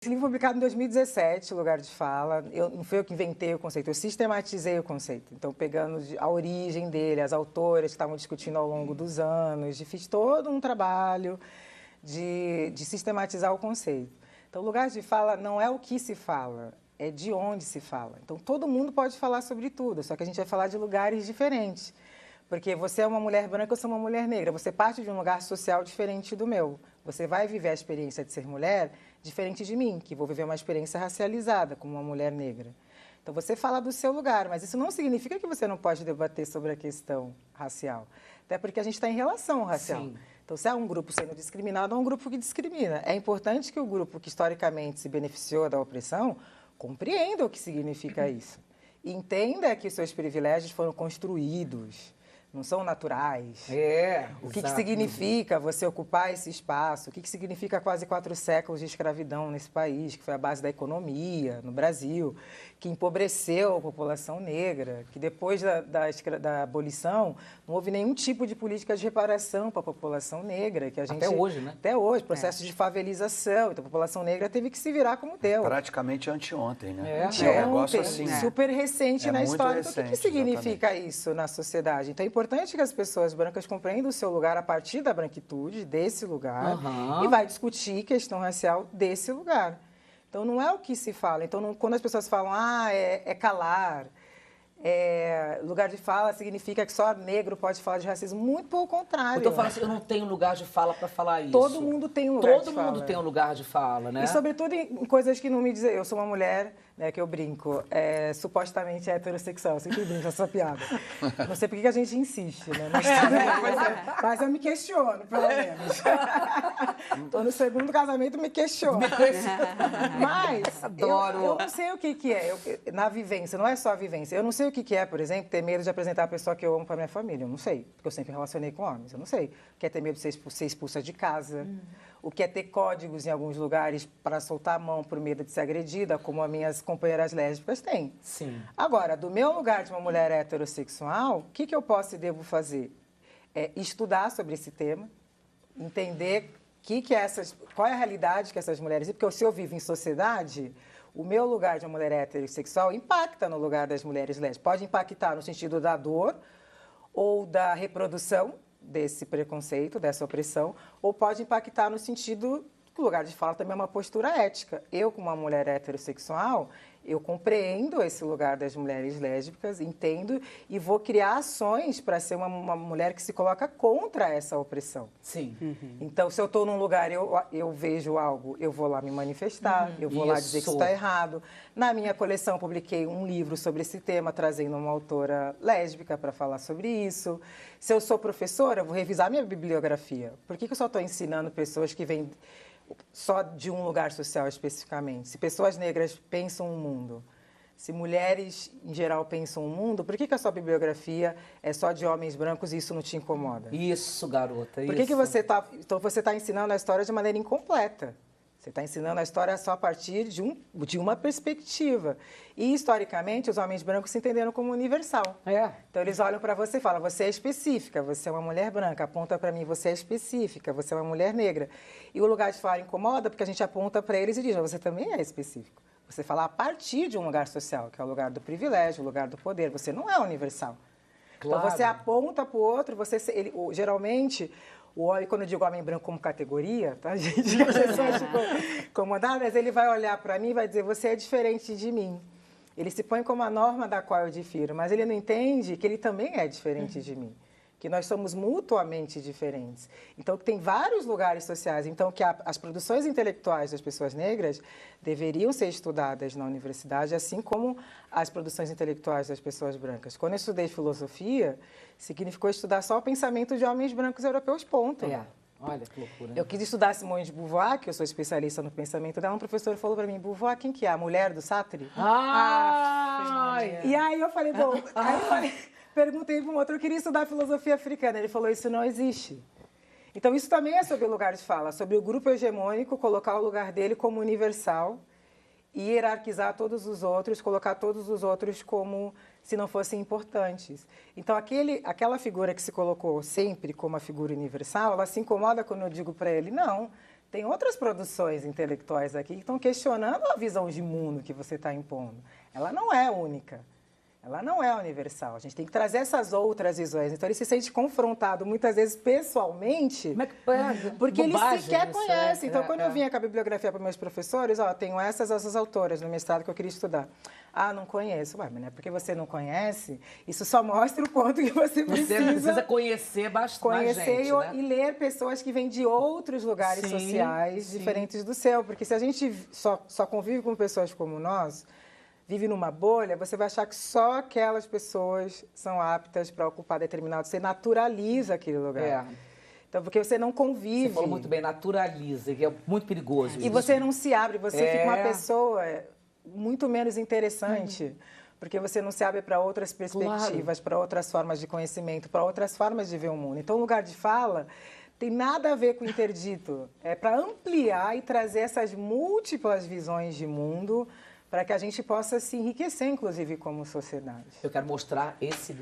Esse livro foi publicado em 2017, Lugar de Fala. Não fui eu que inventei o conceito, eu sistematizei o conceito. Então, pegando a origem dele, as autoras que estavam discutindo ao longo dos anos, fiz todo um trabalho de sistematizar o conceito. Então, lugar de fala não é o que se fala, é de onde se fala. Então, todo mundo pode falar sobre tudo, só que a gente vai falar de lugares diferentes. Porque você é uma mulher branca, eu sou uma mulher negra. Você parte de um lugar social diferente do meu. Você vai viver a experiência de ser mulher diferente de mim, que vou viver uma experiência racializada como uma mulher negra. Então, você fala do seu lugar, mas isso não significa que você não pode debater sobre a questão racial. Até porque a gente está em relação racial. Sim. Então, se há um grupo sendo discriminado, há um grupo que discrimina. É importante que o grupo que historicamente se beneficiou da opressão compreenda o que significa isso. E entenda que seus privilégios foram construídos, não são naturais. O que significa você ocupar esse espaço? O que significa quase 4 séculos de escravidão nesse país, que foi a base da economia no Brasil, que empobreceu a população negra, que depois da abolição não houve nenhum tipo de política de reparação para a população negra. Que a gente, até hoje, né? Até hoje, processo de favelização. Então, a população negra teve que se virar como deu. Praticamente anteontem, né? Anteontem, um negócio assim, super recente na história. Recente, então, o que significa exatamente isso na sociedade? Então, é importante que as pessoas brancas compreendam o seu lugar a partir da branquitude, desse lugar, e vai discutir questão racial desse lugar. Então, não é o que se fala. Então, quando as pessoas falam, é calar, lugar de fala significa que só negro pode falar de racismo, muito pelo contrário. Então, eu falo assim, eu não tenho lugar de fala para falar isso. Todo mundo tem um lugar de fala. Todo mundo tem um lugar de fala, né? E, sobretudo, em coisas que não me dizem. Eu sou uma mulher, né, que eu brinco, supostamente heterossexual. Eu sempre brinco essa piada. Não sei por que a gente insiste, né? Mas eu me questiono, pelo menos. Estou no segundo casamento, me questiono. Mas eu não sei o que é. Na vivência, não é só a vivência. Eu não sei o que é, por exemplo, ter medo de apresentar a pessoa que eu amo para minha família. Eu não sei, porque eu sempre me relacionei com homens. Eu não sei. O que é ter medo de ser expulsa de casa. O que é ter códigos em alguns lugares para soltar a mão por medo de ser agredida, como as minhas companheiras lésbicas têm. Sim. Agora, do meu lugar de uma mulher heterossexual, o que eu posso e devo fazer? É estudar sobre esse tema, entender qual é a realidade que essas mulheres... Porque se eu vivo em sociedade, o meu lugar de uma mulher heterossexual impacta no lugar das mulheres lésbicas. Pode impactar no sentido da dor ou da reprodução desse preconceito, dessa opressão, ou pode impactar no sentido que o lugar de fala também é uma postura ética. Eu, como uma mulher heterossexual, eu compreendo esse lugar das mulheres lésbicas, entendo e vou criar ações para ser uma mulher que se coloca contra essa opressão. Sim. Então, se eu estou num lugar, eu vejo algo, eu vou lá me manifestar, eu vou lá dizer que isso está errado. Na minha coleção, eu publiquei um livro sobre esse tema, trazendo uma autora lésbica para falar sobre isso. Se eu sou professora, eu vou revisar minha bibliografia. Por que eu só estou ensinando pessoas que vêm só de um lugar social especificamente? Se pessoas negras pensam um mundo, se mulheres em geral pensam um mundo, por que a sua bibliografia é só de homens brancos e isso não te incomoda? Isso, garota, Por que você está... Então, você está ensinando a história de maneira incompleta. Você está ensinando a história só a partir de uma perspectiva. E, historicamente, os homens brancos se entenderam como universal. Então, eles olham para você e falam, você é específica, você é uma mulher branca, aponta para mim, você é específica, você é uma mulher negra. E o lugar de fala incomoda porque a gente aponta para eles e diz, você também é específico. Você fala a partir de um lugar social, que é o lugar do privilégio, o lugar do poder. Você não é universal. Claro. Então, você aponta para o outro, geralmente... Quando eu digo homem branco como categoria, tá, gente? As pessoas ficam incomodadas, ele vai olhar para mim e vai dizer, você é diferente de mim. Ele se põe como a norma da qual eu difiro, mas ele não entende que ele também é diferente de mim, que nós somos mutuamente diferentes. Então, tem vários lugares sociais, então, que as produções intelectuais das pessoas negras deveriam ser estudadas na universidade, assim como as produções intelectuais das pessoas brancas. Quando eu estudei filosofia, significou estudar só o pensamento de homens brancos europeus, ponto. Olha que loucura. Eu quis estudar Simone de Beauvoir, que eu sou especialista no pensamento dela. Um professor falou para mim, Beauvoir, quem que é? A mulher do Sartre? E aí eu falei, bom... Perguntei para um outro, eu queria estudar filosofia africana. Ele falou, isso não existe. Então, isso também é sobre o lugar de fala, sobre o grupo hegemônico, colocar o lugar dele como universal e hierarquizar todos os outros, colocar todos os outros como se não fossem importantes. Então, aquela figura que se colocou sempre como a figura universal, ela se incomoda quando eu digo para ele, não, tem outras produções intelectuais aqui que estão questionando a visão de mundo que você está impondo. Ela não é única. Ela não é universal. A gente tem que trazer essas outras visões. Então, ele se sente confrontado, muitas vezes, pessoalmente. Como é que pega? Porque ele sequer isso, conhece. né? Então, quando eu vinha com a bibliografia para meus professores, ó, tenho essas autoras no mestrado que eu queria estudar. Ah, não conheço. Ué, mas não é porque você não conhece, isso só mostra o quanto que você precisa conhecer bastante. Conhecer gente, né? e ler pessoas que vêm de outros lugares sociais diferentes do seu. Porque se a gente só convive com pessoas como nós, vive numa bolha, você vai achar que só aquelas pessoas são aptas para ocupar determinado... Você naturaliza aquele lugar. É. Então, porque você não convive. Você falou muito bem, naturaliza, que é muito perigoso. E você não se abre, você fica uma pessoa muito menos interessante, porque você não se abre para outras perspectivas, para outras formas de conhecimento, para outras formas de ver o mundo. Então, o lugar de fala tem nada a ver com o interdito. É para ampliar e trazer essas múltiplas visões de mundo para que a gente possa se enriquecer, inclusive, como sociedade. Eu quero mostrar esse livro.